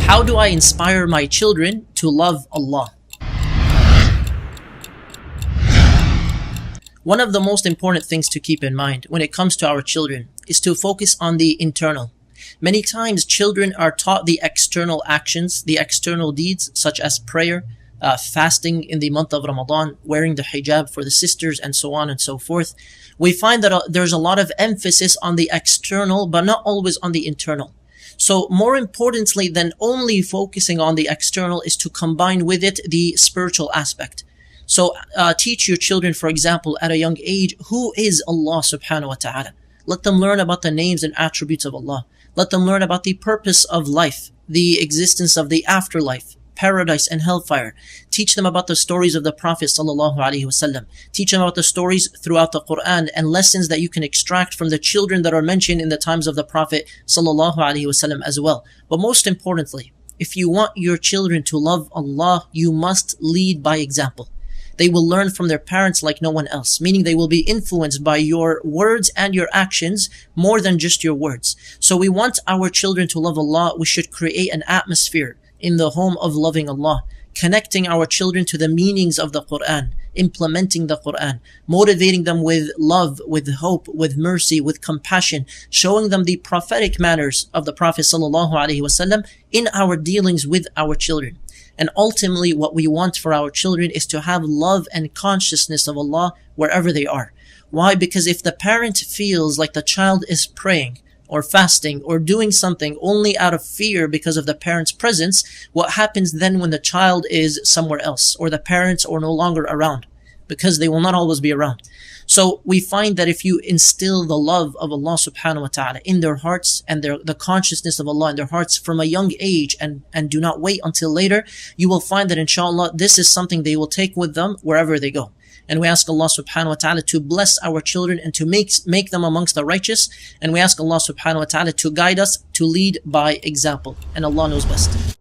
How do I inspire my children to love Allah? One of the most important things to keep in mind when it comes to our children is to focus on the internal. Many times children are taught the external actions, the external deeds such as prayer, fasting in the month of Ramadan, wearing the hijab for the sisters, and so on and so forth. We find that there's a lot of emphasis on the external but not always on the internal. So more importantly than only focusing on the external is to combine with it the spiritual aspect. So teach your children, for example, at a young age, who is Allah subhanahu wa ta'ala. Let them learn about the names and attributes of Allah. Let them learn about the purpose of life, the existence of the afterlife, paradise and hellfire. Teach them about the stories of the Prophet sallallahu alaihi wasallam. Teach them about the stories throughout the Quran and lessons that you can extract from the children that are mentioned in the times of the Prophet sallallahu alaihi wasallam as well. But most importantly, if you want your children to love Allah, you must lead by example. They will learn from their parents like no one else, meaning they will be influenced by your words and your actions more than just your words. So we want our children to love Allah. We should create an atmosphere in the home of loving Allah, connecting our children to the meanings of the Quran, implementing the Quran, motivating them with love, with hope, with mercy, with compassion, showing them the prophetic manners of the Prophet sallallahu alaihi wasallam in our dealings with our children. And ultimately what we want for our children is to have love and consciousness of Allah wherever they are. Why? Because if the parent feels like the child is praying or fasting or doing something only out of fear because of the parent's presence, what happens then when the child is somewhere else or the parents are no longer around? Because they will not always be around. So we find that if you instill the love of Allah subhanahu wa ta'ala in their hearts and the consciousness of Allah in their hearts from a young age and do not wait until later, you will find that inshallah this is something they will take with them wherever they go. And we ask Allah subhanahu wa ta'ala to bless our children and to make them amongst the righteous. And we ask Allah subhanahu wa ta'ala to guide us to lead by example. And Allah knows best.